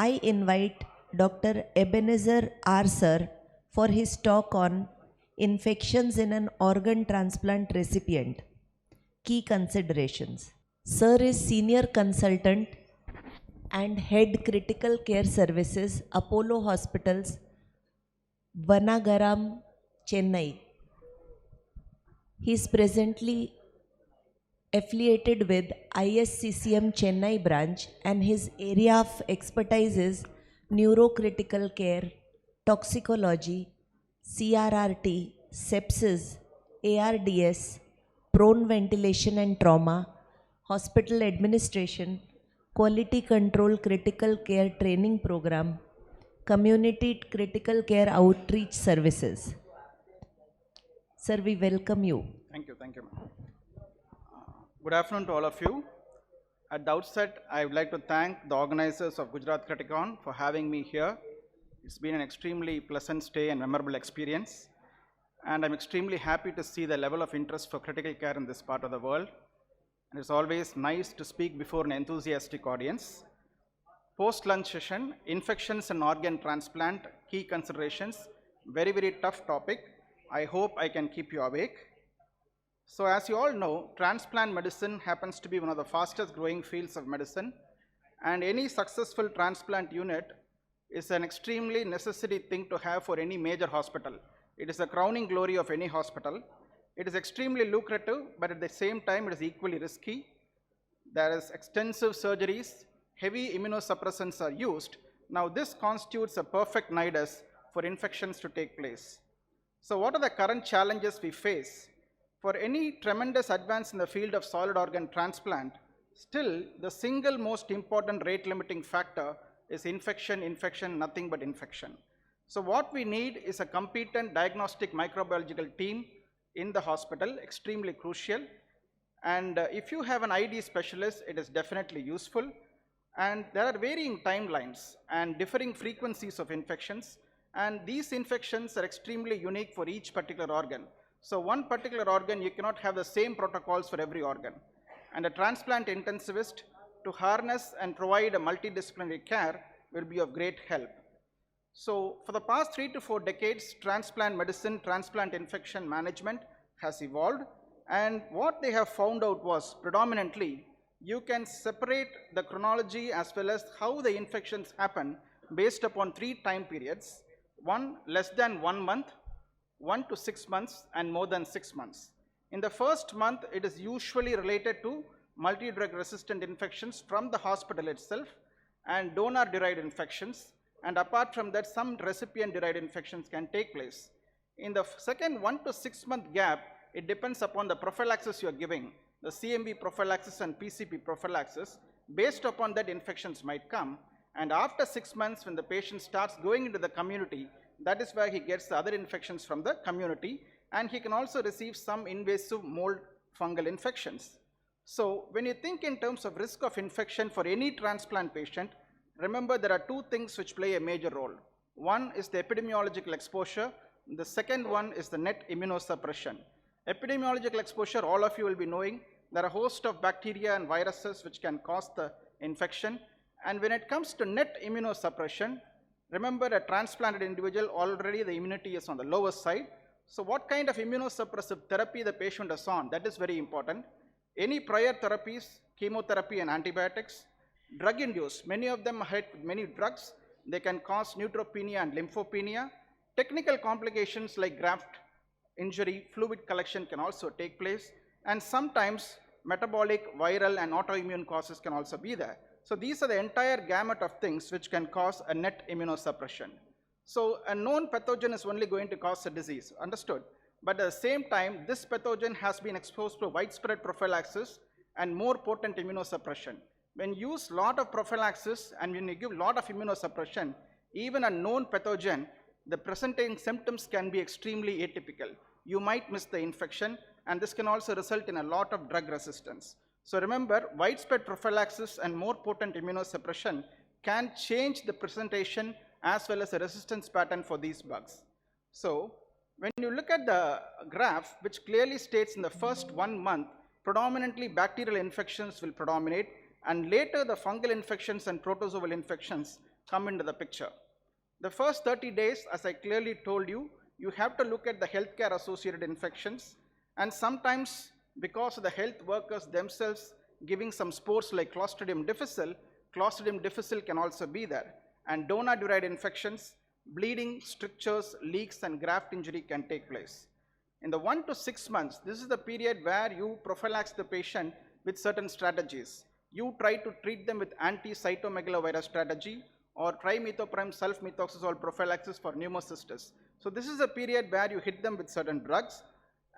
I invite Dr. Ebenezer R Sir for his talk on infections in an organ transplant recipient. Key considerations. Sir is senior consultant and head critical care services, Apollo Hospitals, Vanagaram, Chennai. He is presently affiliated with ISCCM Chennai branch, and his area of expertise is neurocritical care, toxicology, CRRT, sepsis, ARDS, prone ventilation and trauma, hospital administration, quality control critical care training program, community critical care outreach services. Sir, we welcome you. Thank you, ma'am. Good afternoon to all of you. At the outset, I would like to thank the organizers of Gujarat Criticon for having me here. It's been an extremely pleasant stay and memorable experience. And I'm extremely happy to see the level of interest for critical care in this part of the world. And it's always nice to speak before an enthusiastic audience. Post-lunch session, infections and organ transplant, key considerations, very, very tough topic. I hope I can keep you awake. So as you all know, transplant medicine happens to be one of the fastest growing fields of medicine, and any successful transplant unit is an extremely necessary thing to have for any major hospital. It is the crowning glory of any hospital. It is extremely lucrative, but at the same time it is equally risky. There is extensive surgeries, heavy immunosuppressants are used. Now this constitutes a perfect nidus for infections to take place. So what are the current challenges we face? For any tremendous advance in the field of solid organ transplant, still the single most important rate limiting factor is infection, nothing but infection. So what we need is a competent diagnostic microbiological team in the hospital, extremely crucial. And if you have an ID specialist, it is definitely useful. And there are varying timelines and differing frequencies of infections. And these infections are extremely unique for each particular organ. So one particular organ, you cannot have the same protocols for every organ. And a transplant intensivist to harness and provide a multidisciplinary care will be of great help. So for the past 3 to 4 decades, transplant medicine, transplant infection management has evolved. And what they have found out was predominantly, you can separate the chronology as well as how the infections happen based upon 3 time periods. One, less than 1 month, 1 to 6 months, and more than 6 months. In the first month, it is usually related to multi-drug resistant infections from the hospital itself and donor-derived infections, and apart from that, some recipient-derived infections can take place. In the second 1 to 6 month gap, it depends upon the prophylaxis you are giving, the CMV prophylaxis and PCP prophylaxis. Based upon that, infections might come, and after 6 months, when the patient starts going into the community, that is where he gets the other infections from the community, and he can also receive some invasive mold fungal infections. So when you think in terms of risk of infection for any transplant patient, remember there are 2 things which play a major role. One is the epidemiological exposure, the second one is the net immunosuppression. Epidemiological exposure, all of you will be knowing, there are a host of bacteria and viruses which can cause the infection. And when it comes to net immunosuppression, remember a transplanted individual, already the immunity is on the lower side. So what kind of immunosuppressive therapy the patient is on, that is very important. Any prior therapies, chemotherapy and antibiotics, drug induced, many of them hit many drugs, they can cause neutropenia and lymphopenia. Technical complications like graft injury, fluid collection can also take place, and sometimes metabolic, viral and autoimmune causes can also be there. So these are the entire gamut of things which can cause a net immunosuppression. So a known pathogen is only going to cause a disease, understood? But at the same time, this pathogen has been exposed to widespread prophylaxis and more potent immunosuppression. When you use lot of prophylaxis and when you give lot of immunosuppression, even a known pathogen, the presenting symptoms can be extremely atypical. You might miss the infection, and this can also result in a lot of drug resistance. So remember, widespread prophylaxis and more potent immunosuppression can change the presentation as well as the resistance pattern for these bugs. So when you look at the graph, which clearly states in the first 1 month, predominantly bacterial infections will predominate, and later the fungal infections and protozoal infections come into the picture. The first 30 days, as I clearly told you, you have to look at the healthcare associated infections, and sometimes because of the health workers themselves giving some spores like Clostridium difficile can also be there, and donor-derived infections, bleeding, strictures, leaks and graft injury can take place. In the 1 to 6 months, this is the period where you prophylax the patient with certain strategies. You try to treat them with anti-cytomegalovirus strategy or trimethoprim sulf-methoxazole prophylaxis for pneumocystis. So this is a period where you hit them with certain drugs,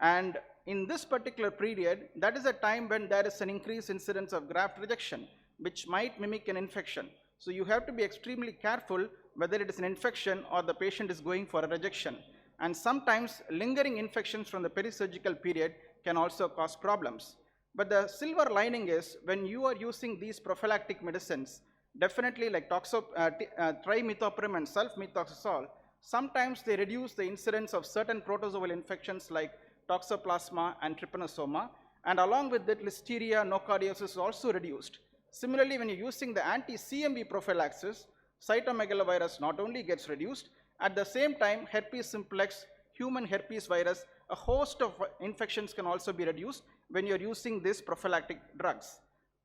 and in this particular period, that is a time when there is an increased incidence of graft rejection, which might mimic an infection. So you have to be extremely careful whether it is an infection or the patient is going for a rejection. And sometimes lingering infections from the perisurgical period can also cause problems. But the silver lining is when you are using these prophylactic medicines, definitely like trimethoprim and sulf-methoxazole, sometimes they reduce the incidence of certain protozoal infections like toxoplasma and trypanosoma, and along with that listeria, nocardiosis is also reduced. Similarly, when you're using the anti-CMV prophylaxis, cytomegalovirus not only gets reduced, at the same time herpes simplex, human herpes virus, a host of infections can also be reduced when you're using these prophylactic drugs.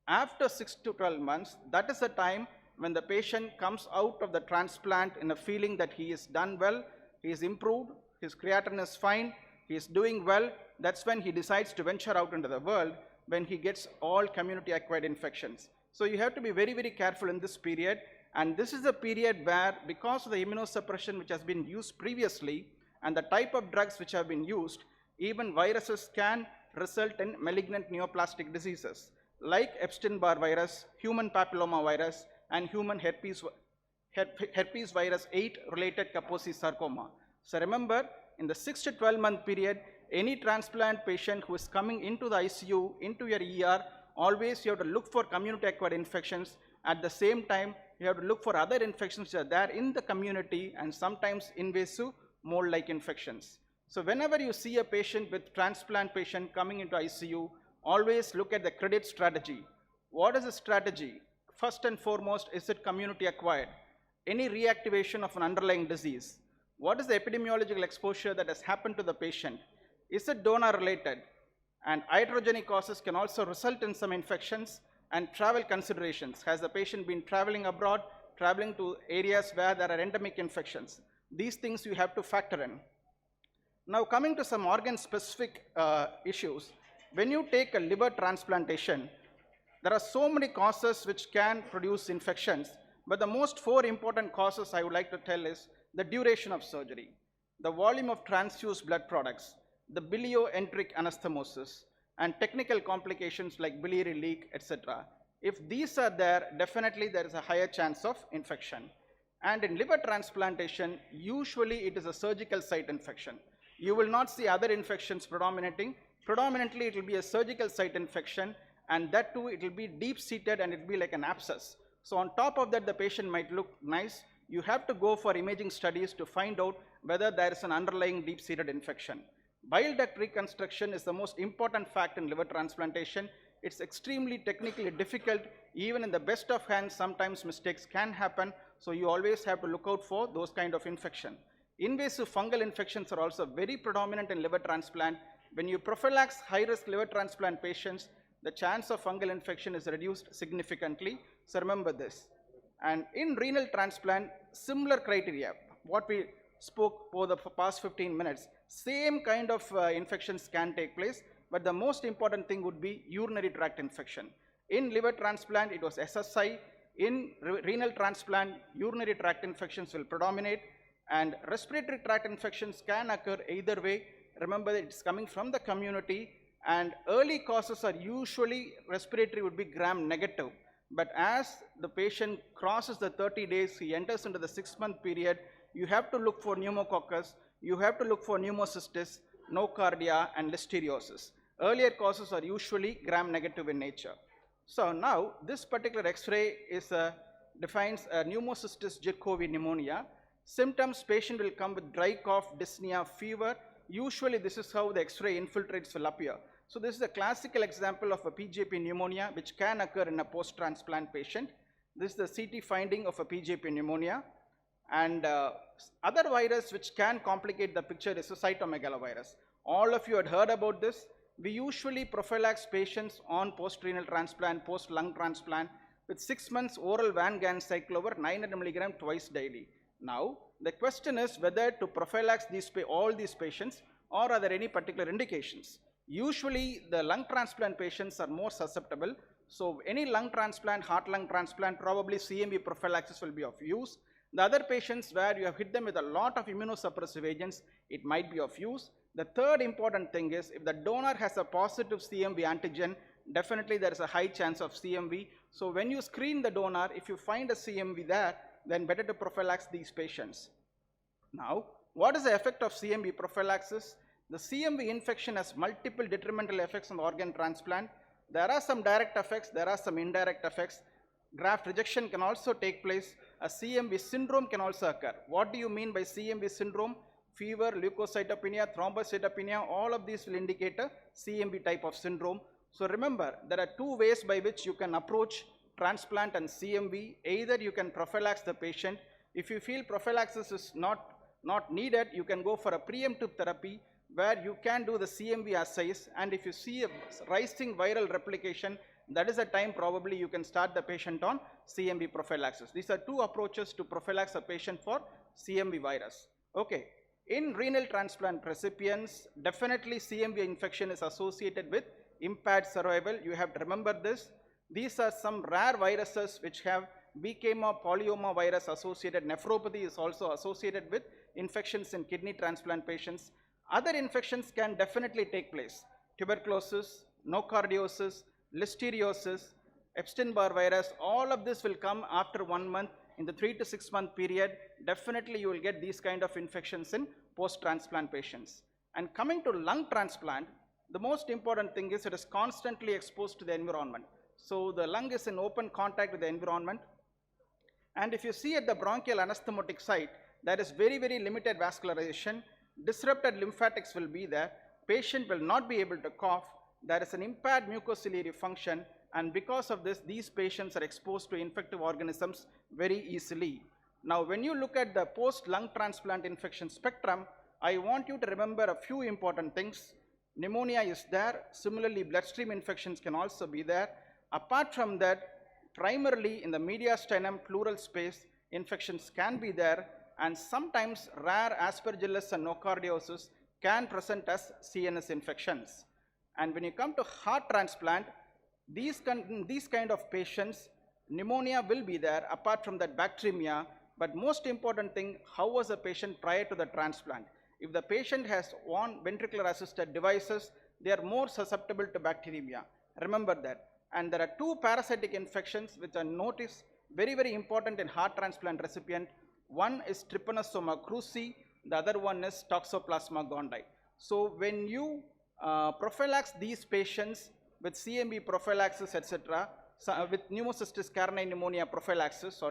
After 6 to 12 months, that is the time when the patient comes out of the transplant in a feeling that he is done well, he is improved, his creatinine is fine, he is doing well. That's when he decides to venture out into the world, when he gets all community acquired infections. So you have to be very, very careful in this period, and this is a period where, because of the immunosuppression which has been used previously and the type of drugs which have been used, even viruses can result in malignant neoplastic diseases like Epstein-Barr virus, human papilloma virus, and human herpes virus 8 related Kaposi sarcoma. So remember, in the 6 to 12 month period, any transplant patient who is coming into the ICU, into your ER, always you have to look for community acquired infections. At the same time, you have to look for other infections that are there in the community, and sometimes invasive mold-like infections. So whenever you see a patient with transplant patient coming into ICU, always look at the credit strategy. What is the strategy? First and foremost, is it community acquired? Any reactivation of an underlying disease? What is the epidemiological exposure that has happened to the patient? Is it donor related? And iatrogenic causes can also result in some infections, and travel considerations. Has the patient been traveling abroad, traveling to areas where there are endemic infections? These things you have to factor in. Now coming to some organ specific issues, when you take a liver transplantation, there are so many causes which can produce infections, but the most 4 important causes I would like to tell is the duration of surgery, the volume of transfused blood products, the bilioenteric anastomosis, and technical complications like biliary leak, etc. If these are there, definitely there is a higher chance of infection. And in liver transplantation, usually it is a surgical site infection. You will not see other infections predominating. Predominantly it will be a surgical site infection, and that too it will be deep seated and it will be like an abscess. So on top of that, the patient might look nice. You have to go for imaging studies to find out whether there is an underlying deep seated infection. Bile duct reconstruction is the most important fact in liver transplantation. It's extremely technically difficult. Even in the best of hands, sometimes mistakes can happen. So you always have to look out for those kind of infection. Invasive fungal infections are also very predominant in liver transplant. When you prophylax high-risk liver transplant patients, the chance of fungal infection is reduced significantly. So remember this. And in renal transplant, similar criteria, what we spoke over the past 15 minutes, same kind of infections can take place, but the most important thing would be urinary tract infection. In liver transplant, it was SSI. In renal transplant, urinary tract infections will predominate, and respiratory tract infections can occur either way. Remember that it's coming from the community, and early causes are usually respiratory would be gram negative. But as the patient crosses the 30 days, he enters into the 6-month period, you have to look for pneumococcus, you have to look for pneumocystis, nocardia, and listeriosis. Earlier causes are usually gram negative in nature. So now this particular X-ray is defines pneumocystis jirovecii pneumonia. Symptoms: patient will come with dry cough, dyspnea, fever. Usually this is how the X-ray infiltrates will appear. So this is a classical example of a PJP pneumonia which can occur in a post-transplant patient. This is the CT finding of a PJP pneumonia. And other virus which can complicate the picture is the cytomegalovirus. All of you had heard about this. We usually prophylax patients on post-renal transplant, post-lung transplant with 6 months oral Van Gancycl over 900 milligram twice daily. Now, the question is whether to prophylax all these patients or are there any particular indications. Usually, the lung transplant patients are more susceptible. So, any lung transplant, heart lung transplant, probably CMV prophylaxis will be of use. The other patients where you have hit them with a lot of immunosuppressive agents, it might be of use. The third important thing is if the donor has a positive CMV antigen, definitely there is a high chance of CMV. So when you screen the donor, if you find a CMV there, then better to prophylax these patients. Now, what is the effect of CMV prophylaxis? The CMV infection has multiple detrimental effects on the organ transplant. There are some direct effects, there are some indirect effects. Graft rejection can also take place. A CMV syndrome can also occur. What do you mean by CMV syndrome? Fever, leukocytopenia, thrombocytopenia, all of these will indicate a CMV type of syndrome. So remember, there are two ways by which you can approach transplant and CMV. Either you can prophylax the patient. If you feel prophylaxis is not needed, you can go for a preemptive therapy where you can do the CMV assays, and if you see a rising viral replication, that is the time probably you can start the patient on CMV prophylaxis. These are two approaches to prophylax a patient for CMV virus. Okay. In renal transplant recipients, definitely CMV infection is associated with impaired survival. You have to remember this. These are some rare viruses which have BKMA, polyoma virus associated. Nephropathy is also associated with infections in kidney transplant patients. Other infections can definitely take place. Tuberculosis, nocardiosis, listeriosis, Epstein-Barr virus, all of this will come after 1 month. In the 3 to 6 month period, definitely you will get these kind of infections in post-transplant patients. And coming to lung transplant, the most important thing is it is constantly exposed to the environment. So the lung is in open contact with the environment. And if you see at the bronchial anastomotic site, there is very, very limited vascularization. Disrupted lymphatics will be there. Patient will not be able to cough. There is an impaired mucociliary function, and because of this, these patients are exposed to infective organisms very easily. Now, when you look at the post-lung transplant infection spectrum, I want you to remember a few important things. Pneumonia is there. Similarly, bloodstream infections can also be there. Apart from that, primarily in the mediastinum pleural space, infections can be there, and sometimes rare aspergillus and nocardiosis can present as CNS infections. And when you come to heart transplant, these kind of patients, pneumonia will be there, apart from that bacteremia. But most important thing, how was the patient prior to the transplant? If the patient has one ventricular assisted devices, they are more susceptible to bacteremia. Remember that. And there are two parasitic infections which are noticed very, very important in heart transplant recipient. One is Trypanosoma cruzi, the other one is Toxoplasma gondii. So when you prophylax these patients with CMV prophylaxis, etc., with pneumocystis carinii pneumonia prophylaxis,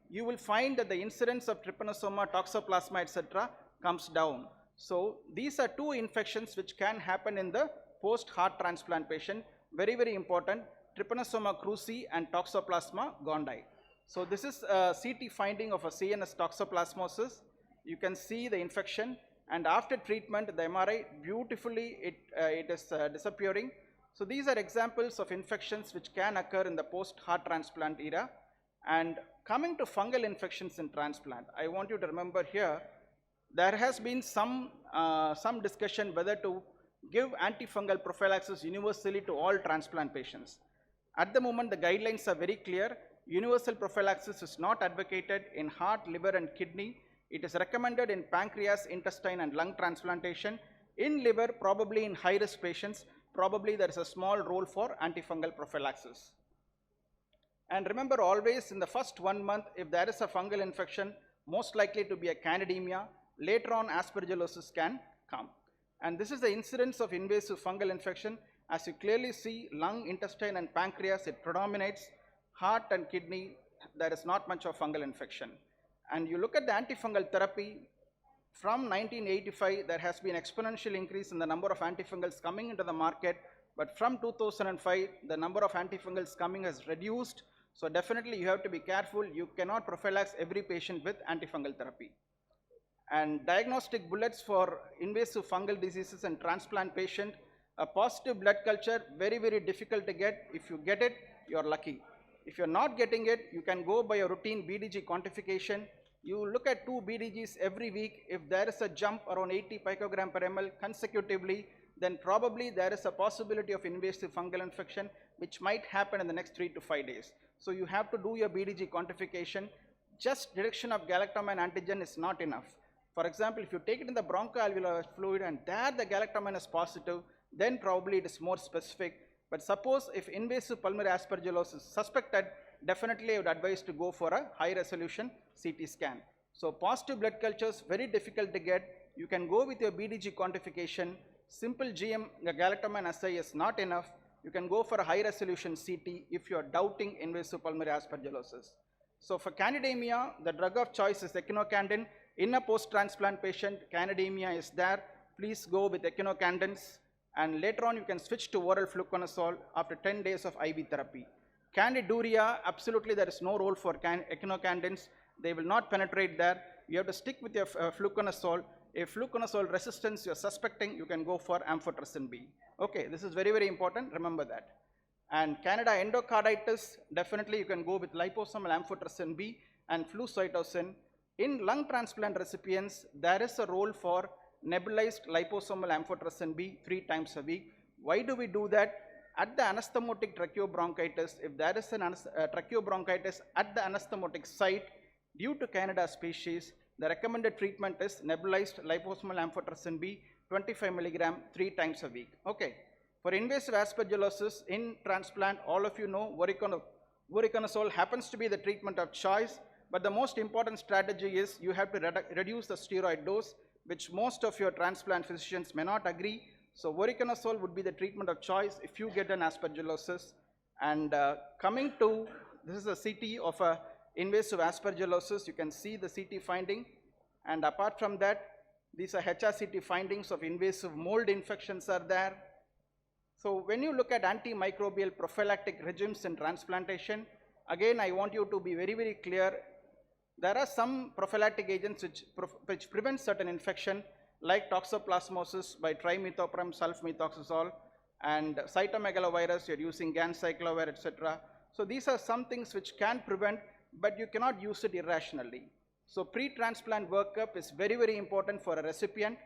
you will find that the incidence of Trypanosoma, Toxoplasma, etc. comes down. So these are two infections which can happen in the post-heart transplant patient. Very, very important, Trypanosoma cruzi and Toxoplasma gondii. So this is a CT finding of a CNS toxoplasmosis. You can see the infection, and after treatment, the MRI, beautifully it is disappearing. So these are examples of infections which can occur in the post-heart transplant era. And coming to fungal infections in transplant, I want you to remember here, there has been some discussion whether to give antifungal prophylaxis universally to all transplant patients. At the moment, the guidelines are very clear. Universal prophylaxis is not advocated in heart, liver, and kidney. It is recommended in pancreas, intestine, and lung transplantation. In liver, probably in high-risk patients, probably there is a small role for antifungal prophylaxis. And remember always, in the first 1 month, if there is a fungal infection, most likely to be a candidemia. Later on, aspergillosis can come. And this is the incidence of invasive fungal infection. As you clearly see, lung, intestine, and pancreas, it predominates. Heart and kidney, there is not much of fungal infection. And you look at the antifungal therapy, from 1985, there has been exponential increase in the number of antifungals coming into the market. But from 2005, the number of antifungals coming has reduced. So definitely you have to be careful. You cannot prophylax every patient with antifungal therapy. And diagnostic bullets for invasive fungal diseases and transplant patient, a positive blood culture, very, very difficult to get. If you get it, you're lucky. If you're not getting it, you can go by a routine BDG quantification. You look at 2 BDGs every week. If there is a jump around 80 picogram per ml consecutively, then probably there is a possibility of invasive fungal infection which might happen in the next 3 to 5 days. So you have to do your BDG quantification. Just detection of galactomannan antigen is not enough. For example, if you take it in the bronchoalveolar fluid and there the galactomannan is positive, then probably it is more specific. But suppose if invasive pulmonary aspergillosis is suspected, definitely I would advise to go for a high resolution CT scan. So positive blood cultures, very difficult to get. You can go with your BDG quantification. Simple GM galactomannan assay is not enough. You can go for a high resolution CT if you are doubting invasive pulmonary aspergillosis. So for candidemia, the drug of choice is echinocandin. In a post-transplant patient, candidemia is there. Please go with echinocandins. And later on, you can switch to oral fluconazole after 10 days of IV therapy. Candiduria, absolutely there is no role for echinocandins. They will not penetrate there. You have to stick with your fluconazole. If fluconazole resistance you are suspecting, you can go for amphotericin B. Okay, this is very, very important. Remember that. And Candida endocarditis, definitely you can go with liposomal amphotericin B and flucytosine. In lung transplant recipients, there is a role for nebulized liposomal amphotericin B 3 times a week. Why do we do that? At the anastomotic tracheobronchitis, if there is an tracheobronchitis at the anastomotic site due to Candida species, the recommended treatment is nebulized liposomal amphotericin B 25 milligram 3 times a week. Okay. For invasive aspergillosis in transplant, all of you know voriconazole happens to be the treatment of choice, but the most important strategy is you have to reduce the steroid dose, which most of your transplant physicians may not agree. So voriconazole would be the treatment of choice if you get an aspergillosis. And coming to, this is a CT of a invasive aspergillosis. You can see the CT finding. And apart from that, these are HRCT findings of invasive mold infections are there. So when you look at antimicrobial prophylactic regimes in transplantation, again I want you to be very, very clear. There are some prophylactic agents which prevent certain infection, like toxoplasmosis by trimethoprim sulfamethoxazole, and cytomegalovirus, you're using ganciclovir, etc. So these are some things which can prevent, but you cannot use it irrationally. So pre-transplant workup is very, very important for a recipient.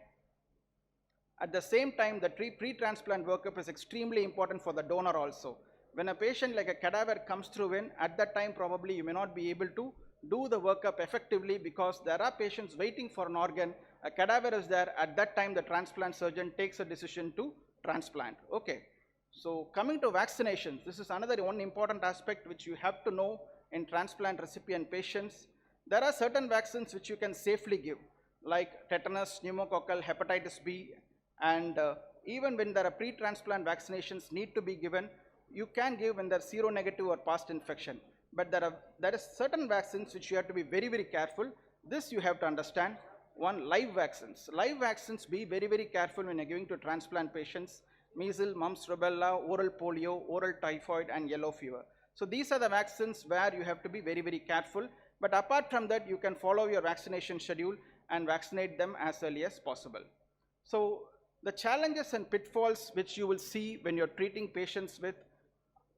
At the same time, the pre-transplant workup is extremely important for the donor also. When a patient like a cadaver comes through in, at that time probably you may not be able to do the workup effectively because there are patients waiting for an organ. A cadaver is there, at that time the transplant surgeon takes a decision to transplant. Okay. So coming to vaccinations, this is another one important aspect which you have to know in transplant recipient patients. There are certain vaccines which you can safely give, like tetanus, pneumococcal, hepatitis B, and even when there are pre-transplant vaccinations need to be given, you can give when there is seronegative or past infection. But there is certain vaccines which you have to be very, very careful. This you have to understand. One, live vaccines. Live vaccines, be very, very careful when you're giving to transplant patients. Measles, mumps, rubella, oral polio, oral typhoid, and yellow fever. So these are the vaccines where you have to be very, very careful. But apart from that, you can follow your vaccination schedule and vaccinate them as early as possible. So the challenges and pitfalls which you will see when you're treating patients with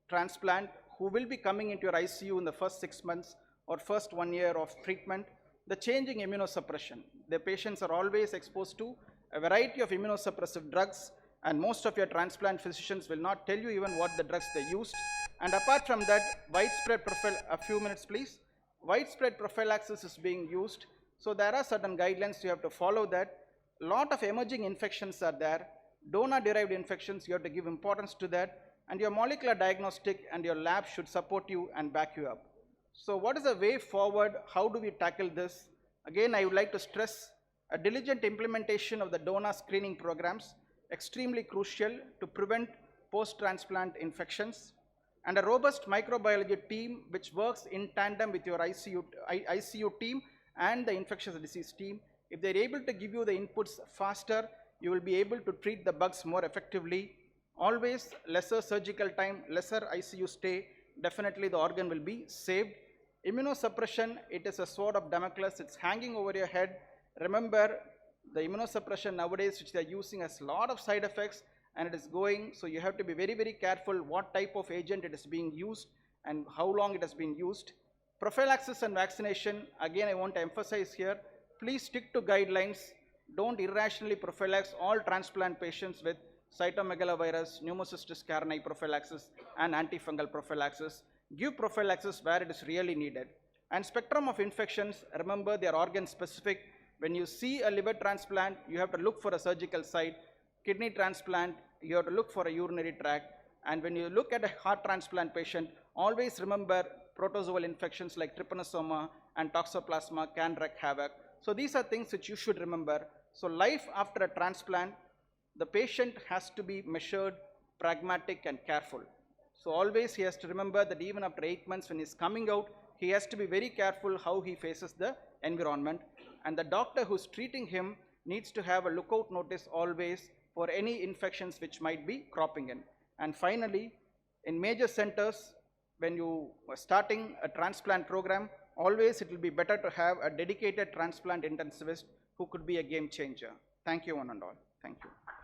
transplant who will be coming into your ICU in the first 6 months or first 1 year of treatment, the changing immunosuppression. The patients are always exposed to a variety of immunosuppressive drugs, and most of your transplant physicians will not tell you even what the drugs they used. And apart from that, widespread a few minutes please. Widespread prophylaxis is being used. So there are certain guidelines you have to follow that. A lot of emerging infections are there. Donor-derived infections, you have to give importance to that. And your molecular diagnostic and your lab should support you and back you up. So what is the way forward? How do we tackle this? Again, I would like to stress a diligent implementation of the donor screening programs, extremely crucial to prevent post-transplant infections, and a robust microbiology team which works in tandem with your ICU team and the infectious disease team. If they're able to give you the inputs faster, you will be able to treat the bugs more effectively. Always lesser surgical time, lesser ICU stay, definitely the organ will be saved. Immunosuppression, it is a sword of Damocles, it's hanging over your head. Remember, the immunosuppression nowadays which they are using has a lot of side effects and it is going, so you have to be very, very careful what type of agent it is being used and how long it has been used. Prophylaxis and vaccination, again I want to emphasize here, please stick to guidelines. Don't irrationally prophylax all transplant patients with cytomegalovirus, pneumocystis carinii prophylaxis and antifungal prophylaxis. Give prophylaxis where it is really needed. And spectrum of infections, remember they are organ specific. When you see a liver transplant, you have to look for a surgical site. Kidney transplant, you have to look for a urinary tract. And when you look at a heart transplant patient, always remember protozoal infections like trypanosoma and toxoplasma can wreak havoc. So these are things which you should remember. So life after a transplant, the patient has to be measured, pragmatic and careful. So always he has to remember that even after 8 months when he is coming out, he has to be very careful how he faces the environment. And the doctor who is treating him needs to have a lookout notice always for any infections which might be cropping in. And finally, in major centers, when you are starting a transplant program, always it will be better to have a dedicated transplant intensivist who could be a game changer. Thank you one and all. Thank you.